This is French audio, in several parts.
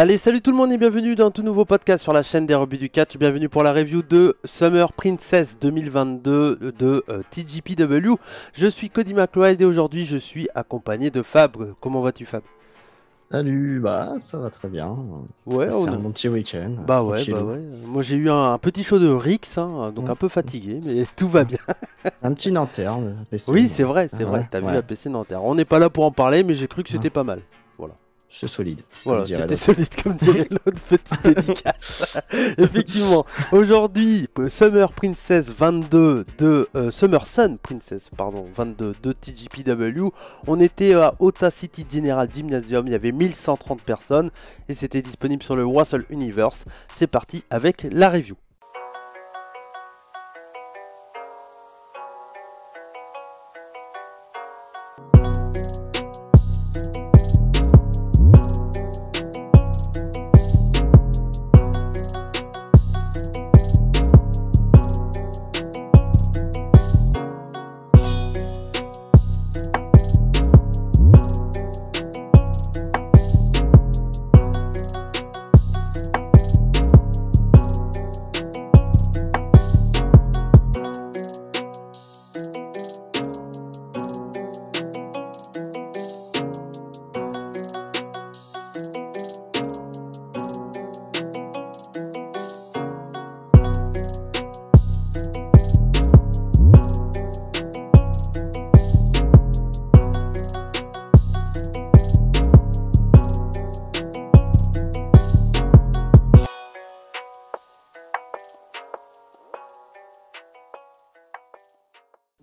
Allez, salut tout le monde et bienvenue dans un tout nouveau podcast sur la chaîne des rebuts du catch. Bienvenue pour la review de Summer Princess 2022 de TJPW. Je suis Cody McLeod et aujourd'hui je suis accompagné de Fab. Comment vas-tu, Fab? Salut, bah ça va très bien. Ouais, C'est un bon petit week-end. Bah ouais. Moi j'ai eu un petit show de Rix, donc un peu fatigué, mais tout va bien. Un petit Nanterre. PC, Oui, c'est vrai, t'as vu la PC Nanterre. On n'est pas là pour en parler, mais j'ai cru que c'était pas mal. Voilà. C'est solide. Voilà, c'était solide comme dirait l'autre petite dédicace. Effectivement, aujourd'hui, Summer Princess 22 de Summer Sun Princess, pardon, 22 de TJPW. On était à Ota City General Gymnasium, il y avait 1130 personnes et c'était disponible sur le Wrestle Universe. C'est parti avec la review.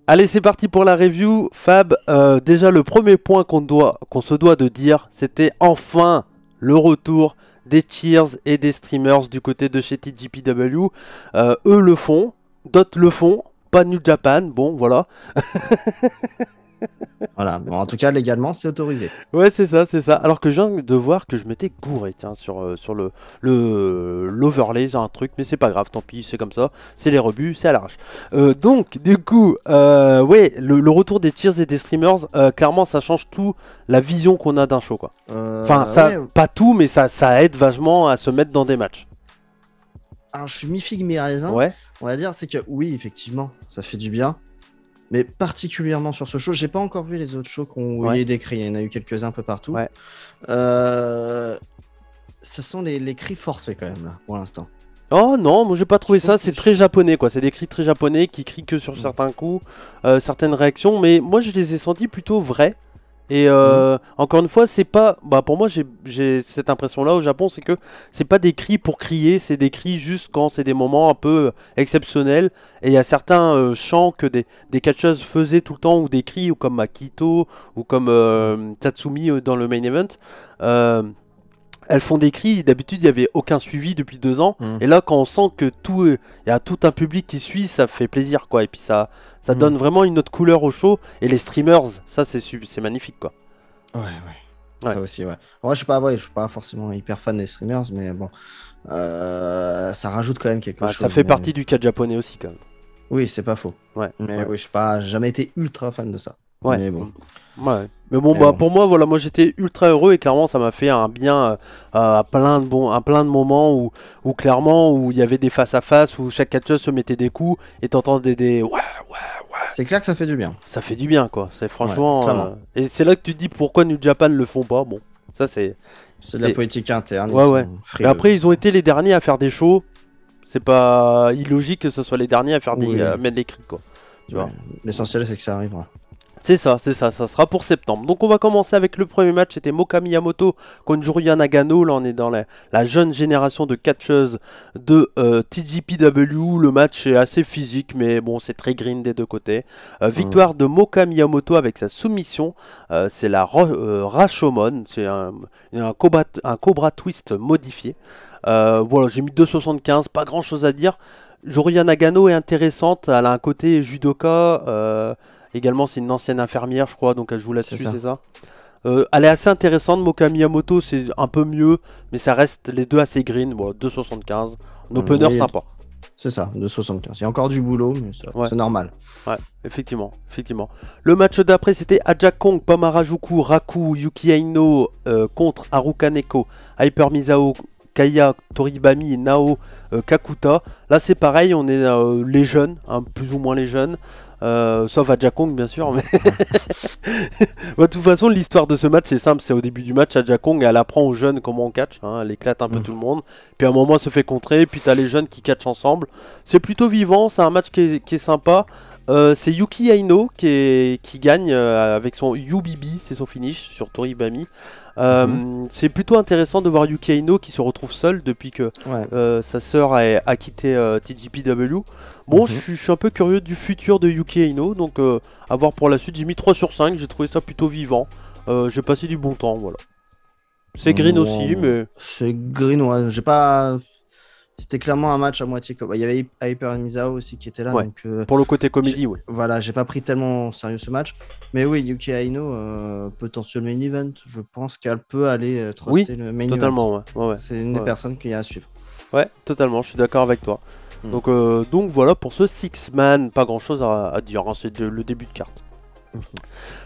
Allez, c'est parti pour la review. Fab, déjà le premier point qu'on se doit de dire, c'était enfin le retour des cheers et des streamers du côté de chez TJPW. Eux le font, d'autres le font, pas New Japan, bon voilà. Voilà, bon, en tout cas légalement c'est autorisé. Ouais, c'est ça. Alors que je viens de voir que je m'étais gouré, tiens, sur l'overlay, j'ai un truc, mais c'est pas grave, tant pis, c'est comme ça, c'est les rebuts, c'est à l'arrache. Donc, du coup, ouais, le retour des cheers et des streamers, clairement, ça change tout la vision qu'on a d'un show, quoi. Enfin, ça, ouais, pas tout, mais ça aide vachement à se mettre dans des matchs. Alors, je suis mi-figue, mi-raisin. Ouais. On va dire, c'est que oui, effectivement, ça fait du bien. Mais particulièrement sur ce show, j'ai pas encore vu les autres shows qu'on y ait des cris. Il y en a eu quelques-uns un peu partout. Ouais. Ce sont les cris forcés quand même là, pour l'instant. Oh non, moi j'ai pas trouvé ça, c'est très japonais quoi, c'est des cris très japonais qui crient que sur certains coups, certaines réactions, mais moi je les ai sentis plutôt vrais. Et encore une fois, c'est pas. Bah pour moi, j'ai cette impression-là au Japon, c'est que c'est pas des cris pour crier, c'est des cris juste quand c'est des moments un peu exceptionnels. Et il y a certains chants que des catcheuses faisaient tout le temps, ou des cris, ou comme Akito, ou comme Tatsumi dans le main event. Elles font des cris, d'habitude il n'y avait aucun suivi depuis 2 ans, et là quand on sent que il y a tout un public qui suit, ça fait plaisir quoi, et puis ça donne vraiment une autre couleur au show, et les streamers, ça c'est magnifique quoi. Ouais. Ça aussi, ouais. Moi je suis pas forcément hyper fan des streamers, mais bon, ça rajoute quand même quelque chose. Ça fait partie du catch japonais aussi quand même. Oui, c'est pas faux. Ouais. Mais oui, j'ai jamais été ultra fan de ça. Ouais. Mais bon. Ouais. Mais bon, pour moi, voilà, moi j'étais ultra heureux et clairement ça m'a fait un bien à plein de moments où clairement où il y avait des face à face où chaque catcheuse se mettait des coups et t'entendais des ouais. C'est clair que ça fait du bien. Ça fait du bien quoi. C'est franchement. Et c'est là que tu te dis pourquoi New Japan le font pas. Bon, ça c'est de la politique interne. Ouais. Mais après ils ont été les derniers à faire des shows. C'est pas illogique que ce soit les derniers à faire mettre des cris quoi. Tu vois. L'essentiel c'est que ça arrivera. C'est ça sera pour septembre. Donc on va commencer avec le premier match, c'était Moka Miyamoto contre Juria Nagano. Là on est dans la jeune génération de catcheuses de TJPW. Le match est assez physique mais bon c'est très green des deux côtés. Victoire de Moka Miyamoto avec sa soumission. C'est la Rashomon, c'est un Cobra Twist modifié. Voilà, j'ai mis 2,75, pas grand chose à dire. Juria Nagano est intéressante, elle a un côté judoka. Également, c'est une ancienne infirmière, je crois, donc elle joue là-dessus, c'est ça. Elle est assez intéressante. Moka Miyamoto, c'est un peu mieux, mais ça reste les deux assez green. Bon, 2,75. Un opener sympa. C'est ça, de 75. Il y a encore du boulot, mais Ouais. c'est normal. Ouais, effectivement, effectivement. Le match d'après, c'était Aja Kong, Pama Rajuku, Raku, Yuki Aino contre Haruka Neko, Hyper Misao, Kaya, Toribami et Nao Kakuta. Là, c'est pareil, on est les jeunes, hein, plus ou moins les jeunes. Sauf Aja Kong, bien sûr. Mais bah, de toute façon, l'histoire de ce match, c'est simple. C'est au début du match, Aja Kong, elle apprend aux jeunes comment on catch. Hein, elle éclate un peu tout le monde. Puis à un moment, elle se fait contrer. Puis t'as les jeunes qui catchent ensemble. C'est plutôt vivant. C'est un match qui est sympa. C'est Yuki Aino qui gagne avec son UBB, c'est son finish sur Toribami. C'est plutôt intéressant de voir Yuki Aino qui se retrouve seul depuis que sa sœur a quitté TJPW. Bon, je suis un peu curieux du futur de Yuki Aino, donc à voir pour la suite. J'ai mis 3 sur 5, j'ai trouvé ça plutôt vivant. J'ai passé du bon temps, voilà. C'est green aussi, mais... C'est green, ouais. J'ai pas... C'était clairement un match à moitié. Il y avait Hyper Misao aussi qui était là. Ouais. Donc, pour le côté comédie, oui. Voilà, j'ai pas pris tellement au sérieux ce match. Mais oui, Yuki Aino, potentiel main event. Je pense qu'elle peut aller truster le main totalement, event. Ouais. C'est une des personnes qu'il y a à suivre. Ouais, totalement, je suis d'accord avec toi. Donc voilà pour ce six-man, pas grand chose à dire, hein, c'est le début de carte.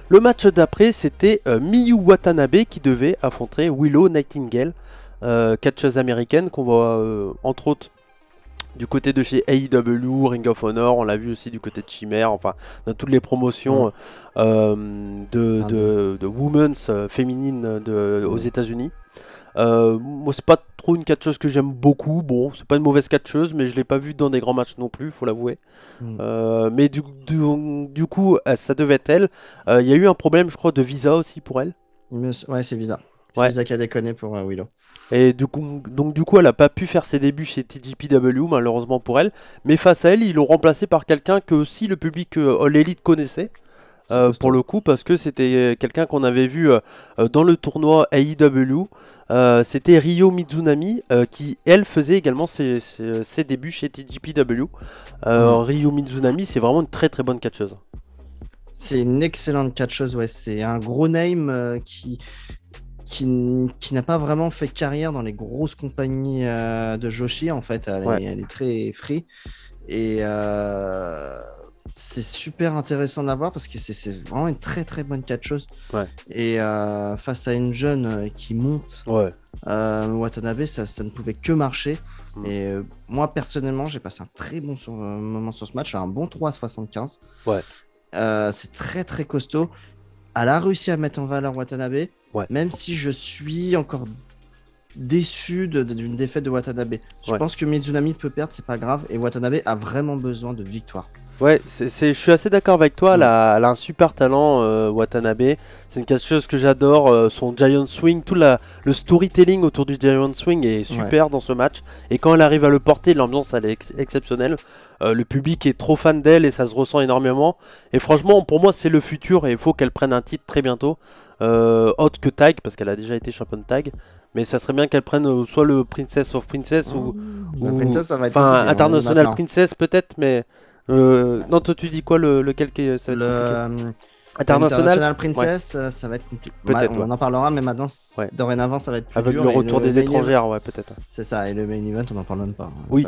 Le match d'après, c'était Miyu Watanabe qui devait affronter Willow Nightingale, catcheuse américaine qu'on voit entre autres du côté de chez AEW, Ring of Honor, on l'a vu aussi du côté de Chimère, enfin dans toutes les promotions de women's féminines aux États-Unis. Moi c'est pas trop une catcheuse que j'aime beaucoup, bon c'est pas une mauvaise catcheuse mais je l'ai pas vue dans des grands matchs non plus, faut l'avouer. Mais du coup ça devait être elle. Il y a eu un problème je crois de visa aussi pour elle. Ouais c'est visa. C'est visa qui a déconné pour Willow. Et du coup elle a pas pu faire ses débuts chez TJPW malheureusement pour elle. Mais face à elle ils l'ont remplacée par quelqu'un que aussi le public All Elite connaissait. Pour le coup parce que c'était quelqu'un qu'on avait vu dans le tournoi AEW. C'était Ryo Mizunami qui elle faisait également ses débuts chez TJPW. Ryo Mizunami c'est vraiment une très très bonne catcheuse. C'est une excellente catcheuse, ouais. C'est un gros name qui n'a pas vraiment fait carrière dans les grosses compagnies de Joshi en fait. Elle est très free et c'est super intéressant de la voir parce que c'est vraiment une très très bonne catcheuse. Et face à une jeune qui monte, Watanabe, ça ne pouvait que marcher. Et moi personnellement, j'ai passé un très bon moment sur ce match, un bon 3,75. C'est très très costaud. Elle a réussi à mettre en valeur Watanabe, même si je suis encore déçu d'une défaite de Watanabe. Je pense que Mizunami peut perdre, c'est pas grave, et Watanabe a vraiment besoin de victoire. Ouais, je suis assez d'accord avec toi, elle a un super talent Watanabe, c'est une catcheuse que j'adore, son Giant Swing, tout le storytelling autour du Giant Swing est super dans ce match, et quand elle arrive à le porter, l'ambiance elle est exceptionnelle, le public est trop fan d'elle et ça se ressent énormément, et franchement pour moi c'est le futur et il faut qu'elle prenne un titre très bientôt, autre que tag, parce qu'elle a déjà été championne tag. Mais ça serait bien qu'elle prenne soit le Princess of Princess ou Princess, ça va être International Princess peut-être, mais non toi tu dis quoi lequel qui ça va être International Princess, ça va être compliqué. Peut-être, on en parlera, mais maintenant, dorénavant, ça va être plus dur. Avec le retour des étrangères, peut-être. C'est ça, et le main event, on n'en parle même pas. Oui,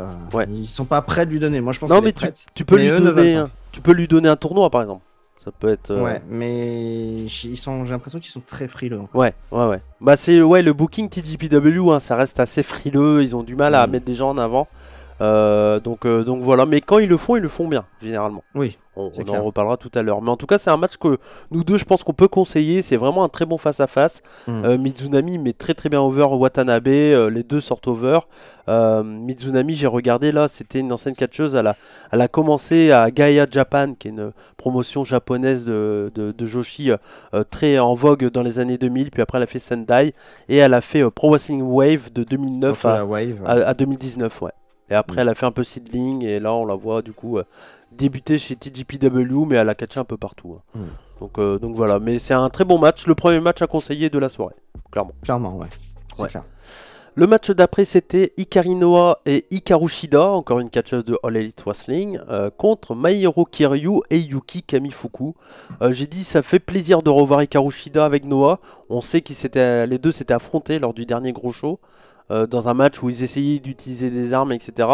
Ils sont pas prêts de lui donner. Moi, je pense non, mais tu peux lui donner un tournoi, par exemple. Ça peut être. Mais j'ai l'impression qu'ils sont très frileux. Ouais. Bah c'est le booking TJPW, hein, ça reste assez frileux. Ils ont du mal à mettre des gens en avant. Donc voilà. Mais quand ils le font bien, généralement. Oui. On en reparlera tout à l'heure. Mais en tout cas, c'est un match que nous deux, je pense qu'on peut conseiller. C'est vraiment un très bon face-à-face. Mizunami met très très bien over Watanabe. Les deux sortent over. Mizunami, j'ai regardé là, c'était une ancienne catcheuse. Elle a commencé à Gaia Japan, qui est une promotion japonaise de Joshi très en vogue dans les années 2000. Puis après, elle a fait Sendai. Et elle a fait Pro Wrestling Wave de 2009 à 2019. Et après, elle a fait un peu seedling. Et là, on la voit du coup débuter chez TJPW, mais elle a catché un peu partout. Donc voilà. Mais c'est un très bon match. Le premier match à conseiller de la soirée. Clairement, c'est clair. Le match d'après, c'était Hikari Noa et Hikaru Shida, encore une catcheuse de All Elite Wrestling, contre Maihiro Kiryu et Yuki Kamifuku. J'ai dit, ça fait plaisir de revoir Hikaru Shida avec Noa. On sait qu'ils les deux s'étaient affrontés lors du dernier gros show. dans un match où ils essayaient d'utiliser des armes, etc.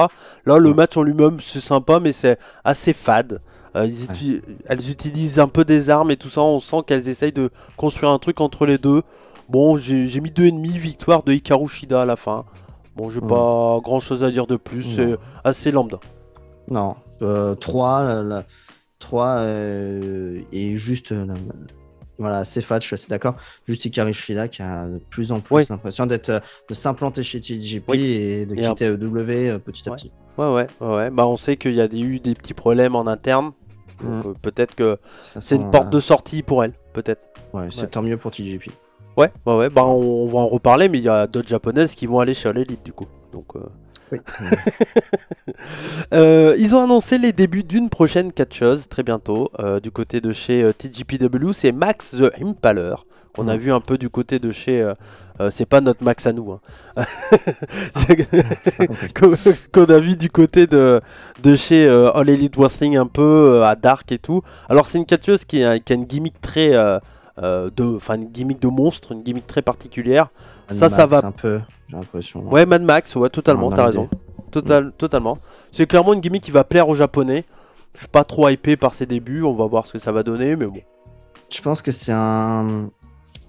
Là, le match en lui-même, c'est sympa, mais c'est assez fade. Elles utilisent un peu des armes et tout ça, on sent qu'elles essayent de construire un truc entre les deux. Bon, j'ai mis 2,5, victoire de Hikaru Shida à la fin. Bon, j'ai pas grand chose à dire de plus, c'est assez lambda. Non, 3, 3 et juste voilà, c'est fat, je suis assez d'accord. Juste Hikaru Shida qui a de plus en plus l'impression de s'implanter chez TGP et de quitter AEW petit à petit. Ouais. Bah, on sait qu'il y a eu des petits problèmes en interne. Peut-être que c'est une porte de sortie pour elle, peut-être. Ouais, c'est tant mieux pour TGP. Ouais. Bah, on va en reparler, mais il y a d'autres japonaises qui vont aller chez l'élite du coup. Donc, oui. ils ont annoncé les débuts d'une prochaine catcheuse très bientôt du côté de chez TGPW, c'est Max the Impaler qu'on a vu un peu du côté de chez c'est pas notre Max à nous hein. qu'on a vu du côté de chez All Elite Wrestling un peu à Dark et tout. Alors c'est une catcheuse qui a une gimmick très une gimmick de monstre, une gimmick très particulière. Ça va un peu, j'ai l'impression. Ouais, Mad Max, ouais, totalement, t'as raison. Totalement. C'est clairement une gimmick qui va plaire aux Japonais. Je suis pas trop hypé par ses débuts, on va voir ce que ça va donner, mais bon. Je pense que c'est un...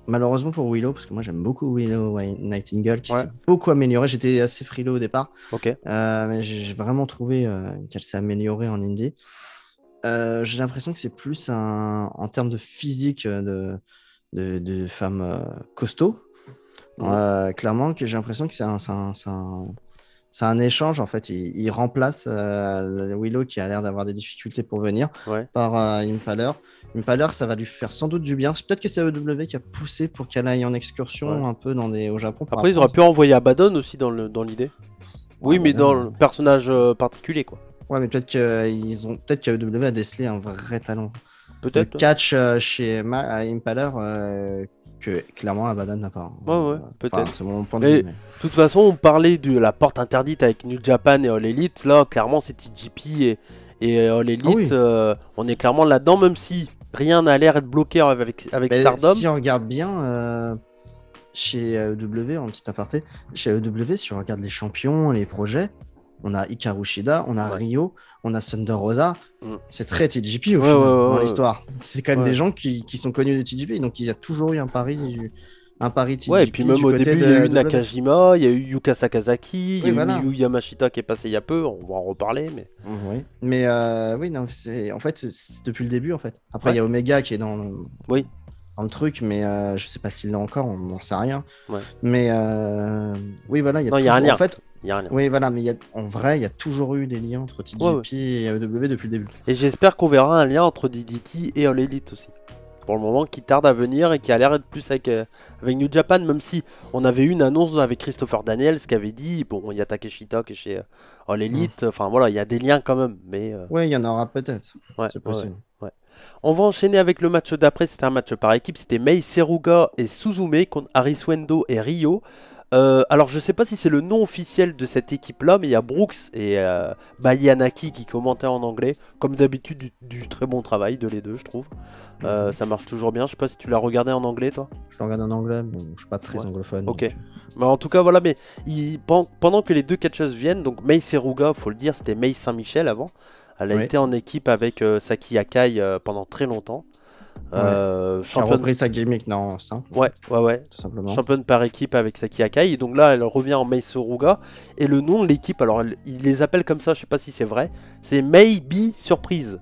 Malheureusement pour Willow, parce que moi j'aime beaucoup Willow Nightingale, qui s'est beaucoup améliorée. J'étais assez frileux au départ, mais j'ai vraiment trouvé qu'elle s'est améliorée en indie. J'ai l'impression que c'est plus en termes de physique de femmes costaud. Clairement, que j'ai l'impression que c'est un échange en fait. Il remplace Willow qui a l'air d'avoir des difficultés pour venir par Impaler. Impaler, ça va lui faire sans doute du bien. Peut-être que c'est AEW qui a poussé pour qu'elle aille en excursion un peu au Japon. Après, ils auraient pu envoyer Abaddon aussi dans l'idée. Oui, mais dans le personnage particulier quoi. Ouais, mais peut-être qu'AEW a décelé un vrai talent. Peut-être. Le catch chez Impaler. Que clairement Abaddon n'a pas. Ouais, peut-être. C'est mon point de vue. De toute façon, on parlait de la porte interdite avec New Japan et All Elite. Là, clairement, c'est TGP et All Elite. On est clairement là-dedans, même si rien n'a l'air d'être bloqué avec Stardom. Si on regarde bien, chez AEW, en petit aparté, chez AEW, si on regarde les champions, les projets, on a Hikaru Shida, on a Ryo, on a Thunder Rosa. C'est très TGP au final dans l'histoire. C'est quand même des gens qui sont connus de TGP, donc il y a toujours eu un pari TGP. Ouais, et puis même au début, il y a eu Nakajima, il y a eu Yuka Sakazaki, il y a eu Yu Yamashita qui est passé il y a peu, on va en reparler. Mais non, en fait, c'est depuis le début en fait. Après, il y a Omega qui est dans le truc, mais je sais pas s'il l'a encore, on n'en sait rien. Mais voilà, il y a un lien. En fait, oui, voilà, mais en vrai, il y a toujours eu des liens entre TGP et AEW depuis le début. Et j'espère qu'on verra un lien entre DDT et All Elite aussi. Pour le moment, qui tarde à venir et qui a l'air d'être plus avec New Japan, même si on avait eu une annonce avec Christopher Daniels qui avait dit, bon, il y a Takeshita qui est chez All Elite, enfin voilà, il y a des liens quand même. Mais il y en aura peut-être, c'est possible. On va enchaîner avec le match d'après, c'était un match par équipe, c'était Mei Seruga et Suzume contre Aris Wendo et Ryo. Alors je sais pas si c'est le nom officiel de cette équipe là, mais il y a Brooks et Bayanaki qui commentaient en anglais, comme d'habitude du très bon travail de les deux je trouve. Ça marche toujours bien, je sais pas si tu l'as regardé en anglais toi. Je le regarde en anglais, mais je suis pas très anglophone. Ok, mais en tout cas voilà, mais pendant que les deux catcheuses viennent, donc Mei Seruga, faut le dire, c'était Mei Saint-Michel avant. Elle a été en équipe avec Saki Akai pendant très longtemps. Elle a repris sa gimmick, non, simple. Ouais, tout simplement. Championne par équipe avec Saki Akai. Et donc là, elle revient en Mei Seruga. Et le nom de l'équipe, alors ils les appellent comme ça, je sais pas si c'est vrai. C'est Mei Be Surprise.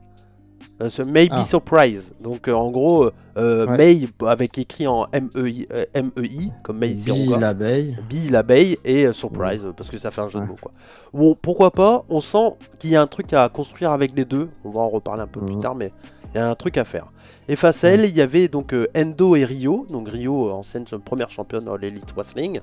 May Be Surprise. Donc en gros, May avec écrit en M-E-I, comme May Seruga. Be l'abeille et Surprise, parce que ça fait un jeu de mots quoi. Bon, pourquoi pas, on sent qu'il y a un truc à construire avec les deux. On va en reparler un peu plus tard, mais il y a un truc à faire. Et face à elle, il y avait donc Endo et Ryo. Donc Ryo, ancienne première championne de l'Elite Wrestling.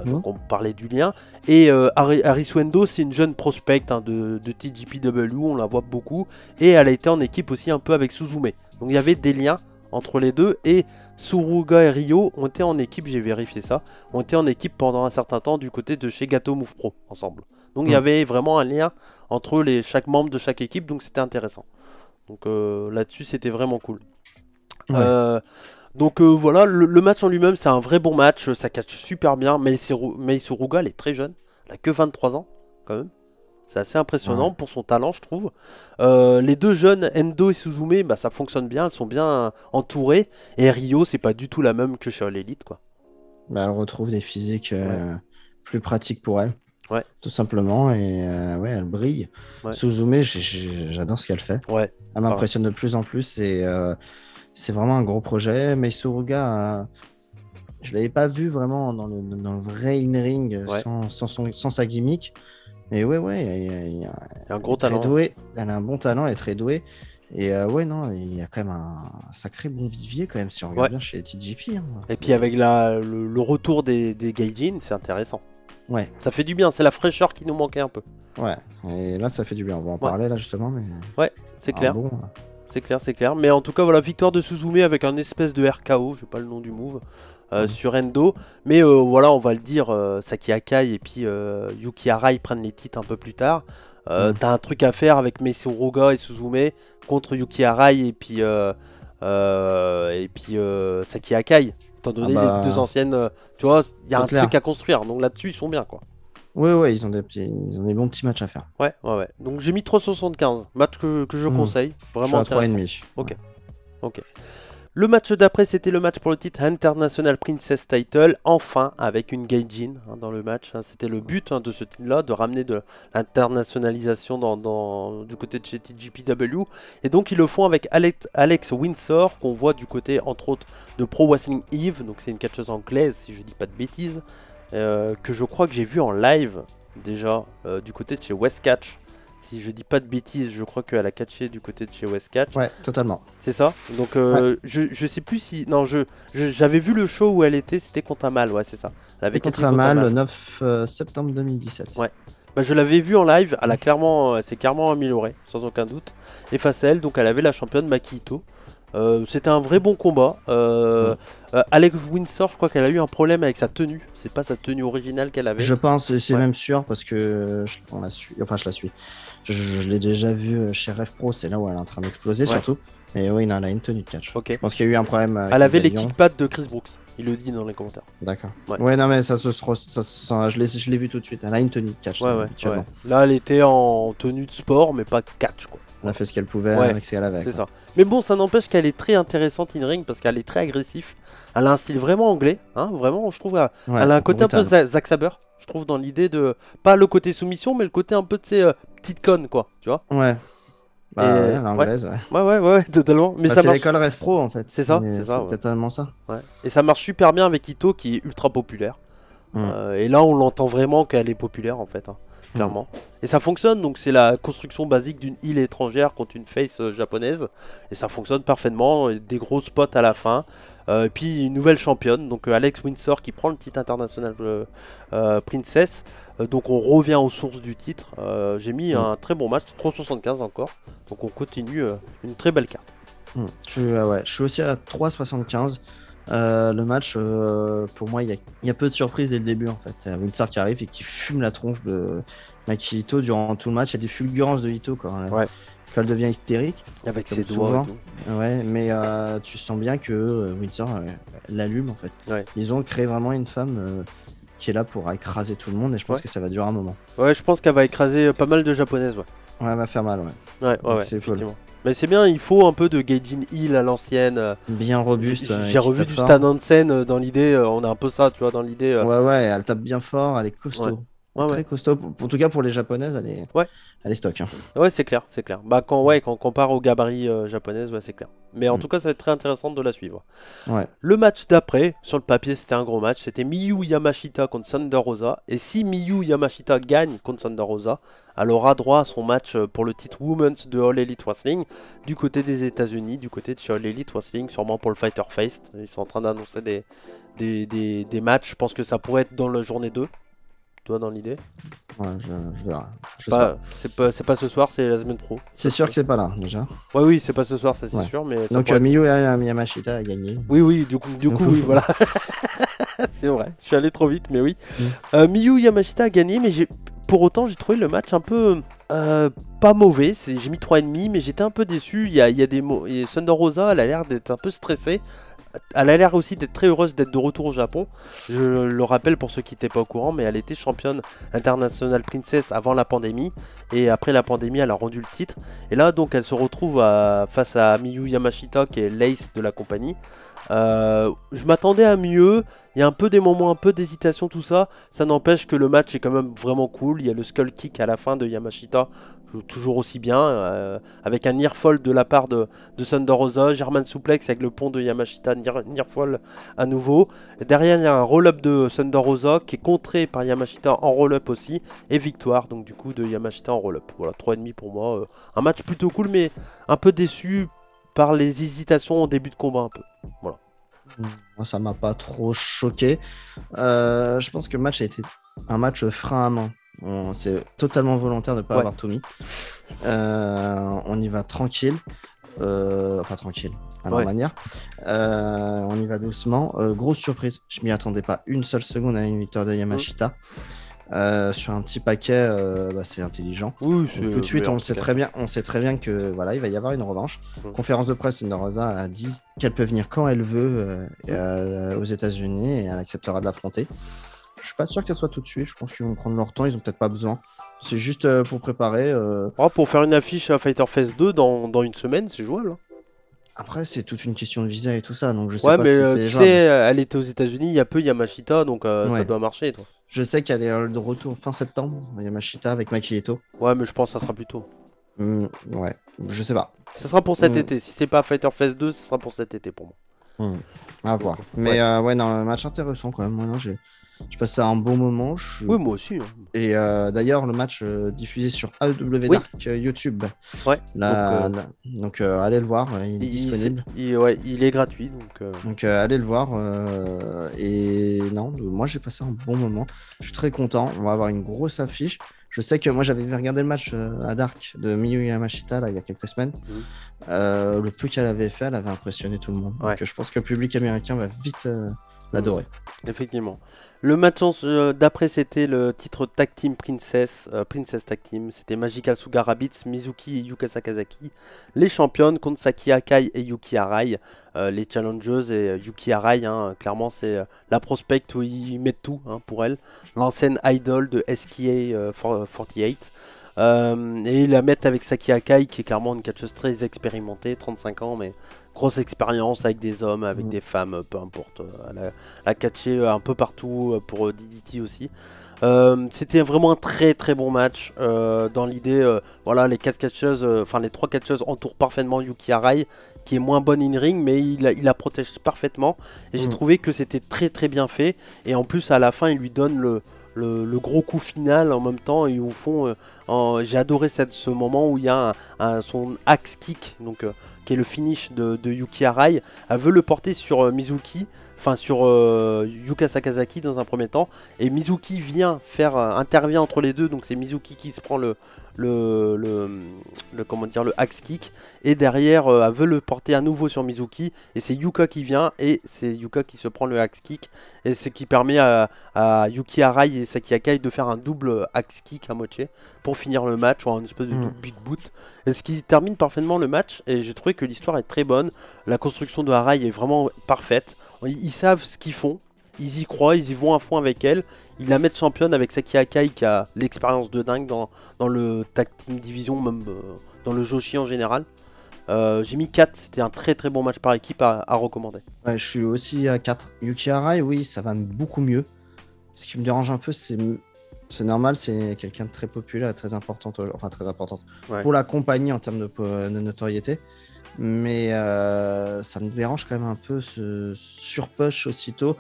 Donc on parlait du lien. Et Aris Wendo, c'est une jeune prospect de TGPW, on la voit beaucoup. Et elle a été en équipe aussi un peu avec Suzume. Donc il y avait des liens entre les deux. Et Suruga et Ryo ont été en équipe, j'ai vérifié ça, ont été en équipe pendant un certain temps du côté de chez Gato Move Pro ensemble. Donc il y avait vraiment un lien entre chaque membre de chaque équipe, donc c'était intéressant. Donc là-dessus, c'était vraiment cool. Donc voilà, le match en lui-même, c'est un vrai bon match, ça catch super bien. Meisu Ruga, elle est très jeune, elle a que 23 ans quand même. C'est assez impressionnant pour son talent, je trouve. Les deux jeunes, Endo et Suzume, bah, ça fonctionne bien, elles sont bien entourées. Et Rio, c'est pas du tout la même que chez All Elite, quoi. Bah, elle retrouve des physiques plus pratiques pour elle. Ouais. Tout simplement, et ouais, elle brille. Ouais. Suzume, j'adore ce qu'elle fait. Ouais. Elle m'impressionne de plus en plus et c'est vraiment un gros projet. Mais Suruga, je ne l'avais pas vu vraiment dans le vrai in-ring sans sa gimmick. Mais ouais, il y a un gros talent. Douée. Elle a un bon talent, elle est très douée. Et ouais, non, il y a quand même un sacré bon vivier quand même si on regarde bien chez TJP. Hein. Et puis avec le retour des Gaijin, c'est intéressant. Ouais. Ça fait du bien, c'est la fraîcheur qui nous manquait un peu. Ouais, et là ça fait du bien, on va en parler là justement. Mais... Ouais, c'est clair. Bon, c'est clair. Mais en tout cas, voilà, victoire de Suzume avec un espèce de RKO, je sais pas le nom du move, sur Endo. Mais voilà, on va le dire, Saki Akai et puis Yuki Arai prennent les titres un peu plus tard. T'as un truc à faire avec Meisu Ruga et Suzume contre Yuki Arai et puis Saki Akai. Étant donné les deux anciennes, tu vois, il y a un truc à construire. Donc là-dessus, ils sont bien, quoi. Ouais, ils ont des bons petits matchs à faire. Ouais. Donc j'ai mis 3,75. Match que je conseille. Vraiment intéressant. 3,5. Ok. Le match d'après, c'était le match pour le titre International Princess Title. Enfin, avec une Gaijin dans le match. C'était le but de ce titre-là, de ramener de l'internationalisation du côté de chez TJPW. Et donc, ils le font avec Alex Windsor, qu'on voit du côté, entre autres, de Pro Wrestling Eve. Donc, c'est une catcheuse anglaise, si je dis pas de bêtises. Que je crois que j'ai vu en live, déjà, du côté de chez Westcatch. Si je dis pas de bêtises, je crois qu'elle a catché du côté de chez Westcatch. Ouais, totalement. C'est ça. Donc je sais plus si... Non, j'avais vu le show où elle était, c'était contre Amal, ouais c'est ça. Elle avait contre Amal le 9 septembre 2017. Ouais. Bah, je l'avais vu en live, elle s'est clairement améliorée, sans aucun doute. Et face à elle, donc elle avait la championne Maki Ito. C'était un vrai bon combat. Alex Windsor, je crois qu'elle a eu un problème avec sa tenue. C'est pas sa tenue originale qu'elle avait. Je pense, c'est même sûr, parce que je la suis. Je l'ai déjà vu chez Rev Pro, c'est là où elle est en train d'exploser surtout. Et oui, non, elle a une tenue de catch. Okay. Je pense qu'il y a eu un problème. Elle avait les kickpads de Chris Brooks. Il le dit dans les commentaires. D'accord. Ouais, non, mais je l'ai vu tout de suite. Elle a une tenue de catch. Ouais. Là, elle était en tenue de sport, mais pas catch, quoi. Elle a fait ce qu'elle pouvait avec ce qu'elle avait. C'est ça. Mais bon, ça n'empêche qu'elle est très intéressante in-ring parce qu'elle est très agressive. Elle a un style vraiment anglais. Vraiment, je trouve. Elle a un côté brutal. Un peu Zack Sabre. Je trouve dans l'idée de. Pas le côté soumission, mais le côté un peu de ces petites connes, quoi. Tu vois. Ouais. L'anglaise, ouais, totalement. Mais c'est l'école Rev Pro en fait. C'est ça. C'est totalement ça. Ouais. Et ça marche super bien avec Ito qui est ultra populaire. Et là, on l'entend vraiment qu'elle est populaire en fait. Clairement. Et ça fonctionne, donc c'est la construction basique d'une île étrangère contre une face japonaise. Et ça fonctionne parfaitement, des gros spots à la fin. Et puis une nouvelle championne, donc Alex Windsor qui prend le titre international Princess. Donc on revient aux sources du titre. J'ai mis un très bon match, 3,75 encore. Donc on continue une très belle carte. Je suis aussi à 3,75. Le match, pour moi, il y a peu de surprises dès le début en fait. Windsor qui arrive et qui fume la tronche de Maki Ito durant tout le match. Il y a des fulgurances de Ito quand elle devient hystérique. Avec ses doigts. Ouais, mais tu sens bien que Windsor l'allume en fait. Ouais. Ils ont créé vraiment une femme qui est là pour écraser tout le monde et je pense que ça va durer un moment. Ouais, je pense qu'elle va écraser pas mal de japonaises. Ouais, elle va faire mal. Ouais, c'est effectivement. Mais c'est bien, il faut un peu de Gaijin Hill à l'ancienne. Bien robuste. J'ai revu du Stan Hansen dans l'idée, on a un peu ça, tu vois, dans l'idée. Ouais, elle tape bien fort, elle est costaud. Très costaud. En tout cas, pour les japonaises, elle est stock. Ouais, c'est clair. Bah, quand on compare aux gabarits japonaises, c'est clair. Mais en tout cas, ça va être très intéressant de la suivre. Ouais. Le match d'après, sur le papier, c'était un gros match. C'était Miyu Yamashita contre Thunder Rosa. Et si Miyu Yamashita gagne contre Thunder Rosa, elle aura droit à son match pour le titre Women's de All Elite Wrestling du côté des États-Unis, du côté de chez All Elite Wrestling, sûrement pour le Fighter Fest. Ils sont en train d'annoncer des matchs. Je pense que ça pourrait être dans la journée 2. Toi, dans l'idée? Ouais, je verrai. C'est pas ce soir, c'est la semaine pro. C'est sûr que c'est pas là, déjà. Ouais, oui, c'est pas ce soir, ça c'est sûr. Mais donc, Miyu Yamashita a gagné. Oui, du coup, oui, voilà. C'est vrai, je suis allé trop vite, mais oui. Miyu Yamashita a gagné, mais pour autant, j'ai trouvé le match un peu pas mauvais. J'ai mis 3,5, mais j'étais un peu déçu. Il y a des mots. Thunder Rosa, elle a l'air d'être un peu stressée. elle a l'air aussi d'être très heureuse d'être de retour au Japon. Je le rappelle pour ceux qui n'étaient pas au courant, mais elle était championne internationale princess avant la pandémie. Et après la pandémie, elle a rendu le titre. Et là, donc, elle se retrouve face à Miyu Yamashita, qui est l'ace de la compagnie. Je m'attendais à mieux. Il y a un peu des moments, un peu d'hésitation, tout ça. Ça n'empêche que le match est quand même vraiment cool. Il y a le skull kick à la fin de Yamashita, toujours aussi bien, avec un near fall de la part de Thunder Rosa, German suplex avec le pont de Yamashita, near fall à nouveau. Et derrière, il y a un roll-up de Thunder Rosa qui est contré par Yamashita en roll-up aussi, et victoire donc du coup de Yamashita en roll-up. Voilà, 3,5 pour moi. Un match plutôt cool, mais un peu déçu par les hésitations au début de combat un peu. Voilà. Moi, ça m'a pas trop choqué. Je pense que le match a été un match frein à main. C'est totalement volontaire de ne pas avoir tout mis. On y va tranquille. Enfin, tranquille, à leur manière. On y va doucement. Grosse surprise. Je m'y attendais pas une seule seconde à une victoire de Yamashita. Sur un petit paquet, c'est intelligent. Oui, tout de suite, on sait très bien que voilà, il va y avoir une revanche. Conférence de presse, Thunder Rosa a dit qu'elle peut venir quand elle veut aux États-Unis et elle acceptera de l'affronter. Je suis pas sûr que ça soit tout de suite. Je pense qu'ils vont prendre leur temps. Ils ont peut-être pas besoin. C'est juste pour préparer. Pour faire une affiche à Fighter Fest 2 dans une semaine, c'est jouable. Après, c'est toute une question de visa et tout ça, donc je sais pas si mais c'est tu jouable. sais, elle était aux États-Unis, il y a peu Yamashita, donc ça doit marcher. Toi. Je sais qu'elle est de retour fin septembre, Yamashita avec Maki Ito. Ouais, mais je pense que ça sera plus tôt. Ouais, je sais pas. Ça sera pour cet été. Si c'est pas Fighter Fest 2, ça sera pour cet été pour moi. À voir. Mais non, match intéressant quand même. Moi, non, j'ai passé un bon moment. Oui, moi aussi. Hein. Et d'ailleurs, le match diffusé sur AEW Dark YouTube. Ouais. Donc allez le voir, il est disponible. Il est gratuit. Donc allez le voir. Et non, moi j'ai passé un bon moment. Je suis très content. On va avoir une grosse affiche. Je sais que moi j'avais regardé le match à Dark de Miyu Yamashita là, il y a quelques semaines. Le peu qu'elle avait fait, elle avait impressionné tout le monde. Donc je pense que le public américain va vite l'adorer. Effectivement. Le match d'après, c'était le titre Tag Team Princess Tag Team. C'était Magical Sugar Rabbits, Mizuki et Yuka Sakazaki, les championnes contre Saki Akai et Yuki Arai, les challengers. Et Yuki Arai, clairement, c'est la prospect où ils mettent tout pour elle. L'ancienne idol de SKA 48. Et ils la mettent avec Saki Akai, qui est clairement une catcheuse très expérimentée, 35 ans, mais grosse expérience avec des hommes, avec des femmes, peu importe. Elle a catché un peu partout pour DDT aussi. C'était vraiment un très très bon match. Dans l'idée, voilà, les les 3 catcheuses entourent parfaitement Yuki Arai, qui est moins bonne in ring, mais il la protège parfaitement. Et j'ai trouvé que c'était très très bien fait. Et en plus, à la fin, il lui donne le gros coup final en même temps. Et au fond, j'ai adoré ce moment où il y a son axe kick, donc qui est le finish de Yuki Arai. Elle veut le porter sur Mizuki, enfin sur Yuka Sakazaki dans un premier temps, et Mizuki intervient entre les deux, donc c'est Mizuki qui se prend le axe kick, et derrière elle veut le porter à nouveau sur Mizuki, et c'est Yuka qui vient, et c'est Yuka qui se prend le axe kick, et ce qui permet à Yuki Arai et Saki Akai de faire un double axe kick à moitié pour finir le match, ou une espèce de double big boot, et ce qui termine parfaitement le match. Et j'ai trouvé que l'histoire est très bonne, la construction de Arai est vraiment parfaite, ils savent ce qu'ils font, ils y croient, ils y vont à fond avec elle. Ils la mettent championne avec Saki Akai, qui a l'expérience de dingue dans le tag team division, même dans le Joshi en général. J'ai mis 4, c'était un très très bon match par équipe à recommander. Ouais, je suis aussi à 4. Yuki Arai, oui, ça va beaucoup mieux. Ce qui me dérange un peu, c'est normal, c'est quelqu'un de très populaire, très importante, pour la compagnie en termes de notoriété. Mais ça me dérange quand même un peu ce surpush aussitôt.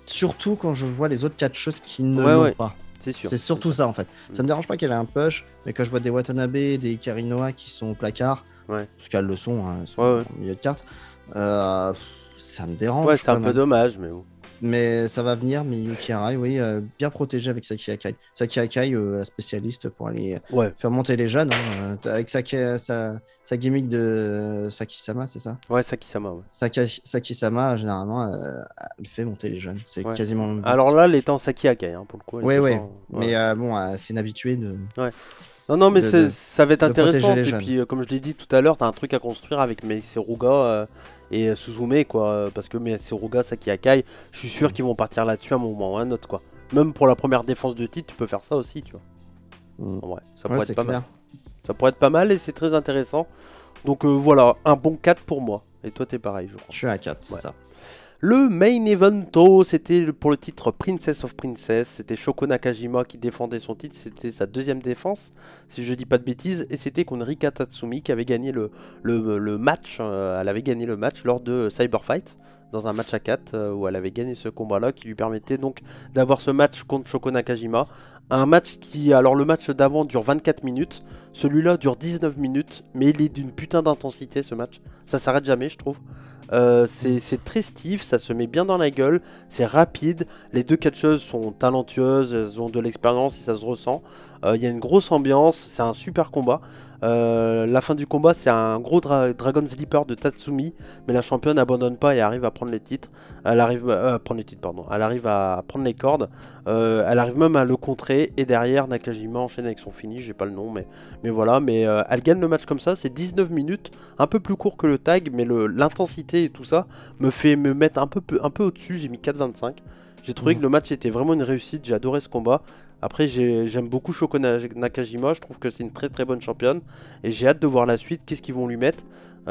Surtout quand je vois les autres catcheuses qui ne l'ont pas. C'est sûr. C'est surtout ça en fait. Ça me dérange pas qu'elle ait un push, mais quand je vois des Watanabe, des Karinoa qui sont au placard, parce qu'elles le sont, elles sont au milieu de carte, ça me dérange. Ouais, c'est un peu dommage, mais bon. Mais ça va venir, mais Yuki Arai, oui, bien protégé avec Saki Akai. Saki Akai, la spécialiste pour aller faire monter les jeunes, avec sa gimmick de Saki-sama, c'est ça? Ouais, Saki-sama. Ouais. Saki-sama, généralement, elle fait monter les jeunes. C'est quasiment. Alors là, elle est en Saki Akai, pour le coup. Mais bon, c'est une habituée de. Non, mais ça va être de protéger intéressant. les Et jeunes. puis, comme je l'ai dit tout à l'heure, t'as un truc à construire avec Meisseruga et Suzume, quoi. Parce que Meisseruga, Saki Akai, je suis sûr qu'ils vont partir là-dessus à un moment ou à un autre, quoi. Même pour la première défense de titre, tu peux faire ça aussi, tu vois. En vrai, ça pourrait être pas mal. Ça pourrait être pas mal et c'est très intéressant. Donc voilà, un bon 4 pour moi. Et toi, t'es pareil, je crois. Je suis à 4, c'est Ouais. ça. Le main event, c'était pour le titre Princess of Princess. C'était Shoko Nakajima qui défendait son titre. C'était sa deuxième défense, si je dis pas de bêtises. Et c'était contre Rika Tatsumi qui avait gagné le match. Elle avait gagné le match lors de Cyber Fight, dans un match à 4 où elle avait gagné ce combat-là qui lui permettait donc d'avoir ce match contre Shoko Nakajima. Un match qui, alors le match d'avant dure 24 minutes, celui-là dure 19 minutes, mais il est d'une putain d'intensité ce match. Ça s'arrête jamais, je trouve. C'est très stiff, ça se met bien dans la gueule, c'est rapide, les deux catcheuses sont talentueuses, elles ont de l'expérience et ça se ressent. Il y a une grosse ambiance, c'est un super combat. La fin du combat, c'est un gros Dragon Sleeper de Tatsumi, mais la championne n'abandonne pas et arrive à prendre les titres. Elle arrive à prendre les titres, pardon. Elle arrive à prendre les cordes. Elle arrive même à le contrer et derrière Nakajima enchaîne avec son finish, j'ai pas le nom, mais voilà. Mais elle gagne le match comme ça, c'est 19 minutes, un peu plus court que le tag, mais l'intensité et tout ça me fait me mettre un peu au-dessus. J'ai mis 4,25. J'ai trouvé que le match était vraiment une réussite, j'ai adoré ce combat. Après, j'aime beaucoup Shoko Nakajima, je trouve que c'est une très très bonne championne. Et j'ai hâte de voir la suite, qu'est-ce qu'ils vont lui mettre.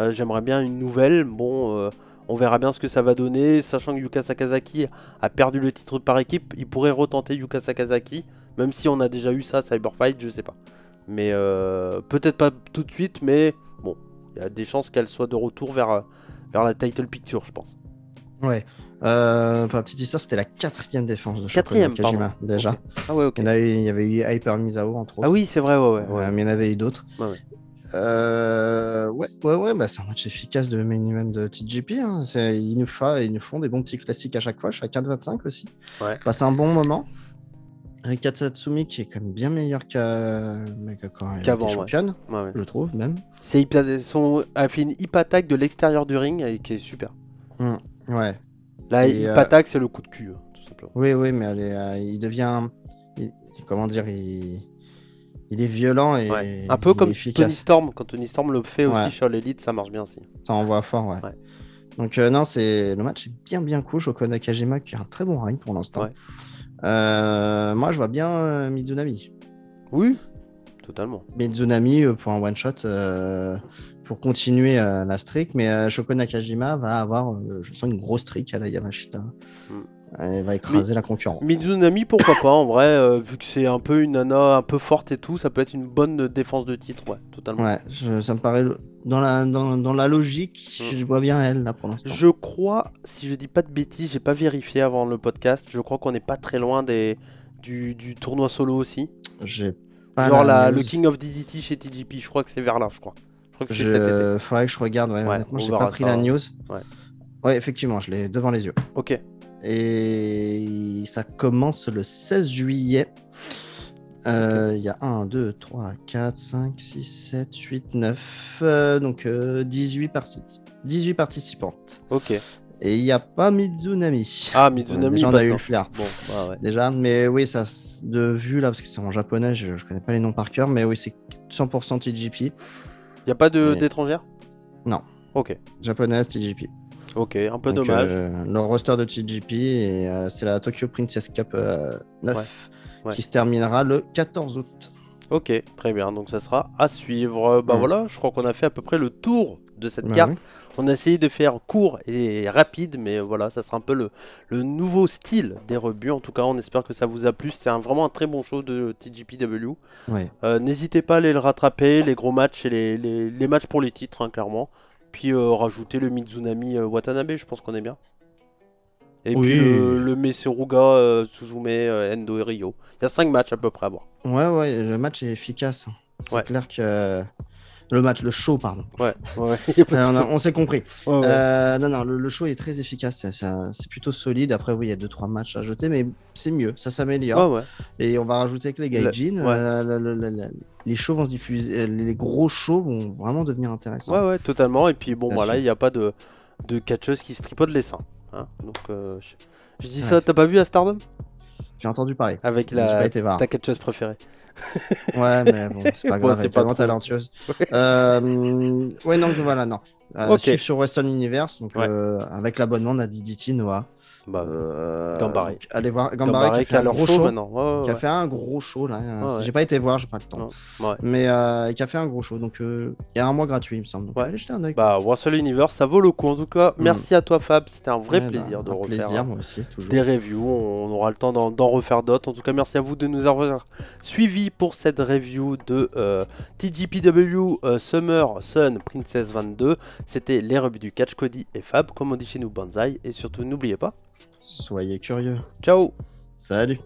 J'aimerais bien une nouvelle, bon, on verra bien ce que ça va donner. Sachant que Yuka Sakazaki a perdu le titre par équipe, il pourrait retenter Yuka Sakazaki. Même si on a déjà eu ça à Cyberfight, je sais pas. Mais peut-être pas tout de suite, mais bon, il y a des chances qu'elle soit de retour vers la title picture, je pense. Ouais. Pour la petite histoire, c'était la 4e défense de Shoko Nakajima, déjà. Okay. Ah ouais, ok. Il y avait eu Hyper Misao, entre autres. Ah oui, c'est vrai, ouais. Mais il y en avait eu d'autres. Ouais. Bah, c'est un match efficace de main event de TGP. Hein. Ils nous font des bons petits classiques à chaque fois. Je suis à 4,25 aussi. Ouais. Bah, c'est un bon moment. Rika Tatsumi qui est quand même bien meilleur qu'avant, championne, je trouve même. Elle fait une hip attack de l'extérieur du ring et qui est super. Ouais. La hip attack, c'est le coup de cul, tout simplement. Oui, mais il devient, comment dire, il est violent et un peu comme efficace. Tony Storm. Quand Tony Storm le fait aussi sur l'élite, ça marche bien aussi. Ça envoie fort, ouais. Donc non, le match est bien cool. Shoko Nakajima qui a un très bon ring pour l'instant. Moi, je vois bien Mizunami. Oui, totalement. Mizunami pour un one-shot pour continuer la streak. Mais Shoko Nakajima va avoir, je sens, une grosse streak à la Yamashita. Elle va écraser la concurrence. Mizunami, pourquoi pas, en vrai, vu que c'est un peu une nana un peu forte et tout, ça peut être une bonne défense de titre, totalement. Ouais, ça me paraît, dans la logique, je vois bien elle, là, pour l'instant. Je crois, si je dis pas de bêtises, j'ai pas vérifié avant le podcast, je crois qu'on n'est pas très loin du tournoi solo aussi. J'ai pas genre le King of DDT chez TGP, je crois que c'est vers là, je crois. Je crois que c'est cet été. Faudrait que je regarde, honnêtement, j'ai pas pris la news. Ouais, effectivement, je l'ai devant les yeux. Ok. Et ça commence le 16 juillet. Il y a 1, 2, 3, 4, 5, 6, 7, 8, 9. Donc 18 participantes. Ok. Et il n'y a pas Mizunami. Ah, Mizunami, déjà, on a eu le flair. Bon, ouais. Déjà, mais oui, ça, de vue là, parce que c'est en japonais, je connais pas les noms par cœur, mais oui, c'est 100% TGP. Il n'y a pas d'étrangère ? Non. Ok. Japonaise, TGP. Ok, un peu dommage. Le roster de TGP, et c'est la Tokyo Princess Cup 9 qui se terminera le 14 août. Ok, très bien, donc ça sera à suivre. Voilà, je crois qu'on a fait à peu près le tour de cette carte. Oui. On a essayé de faire court et rapide, mais voilà, ça sera un peu le nouveau style des rebuts. En tout cas, on espère que ça vous a plu. C'était vraiment un très bon show de TGPW. Ouais. N'hésitez pas à aller le rattraper, les gros matchs et les matchs pour les titres, clairement. Puis rajouter le Mizunami Watanabe, je pense qu'on est bien. Et puis le Meisseruga, Suzume, Endo et Ryo. Il y a 5 matchs à peu près à voir. Ouais, le match est efficace. C'est clair que... Le show, pardon. Ouais. On s'est compris. Ouais. Non, le show est très efficace. C'est plutôt solide. Après, oui, il y a 2-3 matchs à jeter, mais c'est mieux. Ça s'améliore. Ouais. Et on va rajouter que les gaijin, les shows vont se diffuser. Les gros shows vont vraiment devenir intéressants. Ouais, totalement. Et puis, bon, voilà, il n'y a pas de catcheuse qui se tripote les seins. Hein. Donc, je dis ça, t'as pas vu à Stardom ? J'ai entendu parler. Avec J'ai pas été voir. ta catcheuse préférée. Ouais, mais bon, c'est pas Bon, grave, c'est elle est pas tellement trop. talentueuse. Ouais, donc voilà, non. Ok. Suivre sur Western Universe, donc Ouais. avec l'abonnement, on a dit DDT, Noah. Bah, Gambaré. Donc, allez voir Gambaré qui a Gambaré fait qui a un leur gros show show. maintenant. Ouais, Qui a ouais, fait un gros show là. ouais, ouais. J'ai pas été voir, j'ai pas le temps. Ouais. Mais qui a fait un gros show. Donc il y a un mois gratuit, il me semble. Donc Ouais. allez jeter un oeil. Bah, Wrestle Universe, ça vaut le coup. En tout cas, merci à toi, Fab. C'était un vrai Ouais, plaisir de un refaire plaisir, moi aussi, toujours. des reviews. On aura le temps d'en refaire d'autres. En tout cas, merci à vous de nous avoir suivis pour cette review de TGPW Summer Sun Princess 22. C'était les revues du catch, Cody et Fab, comme on dit chez nous, Banzai. Et surtout, n'oubliez pas, Soyez curieux. ciao! Salut.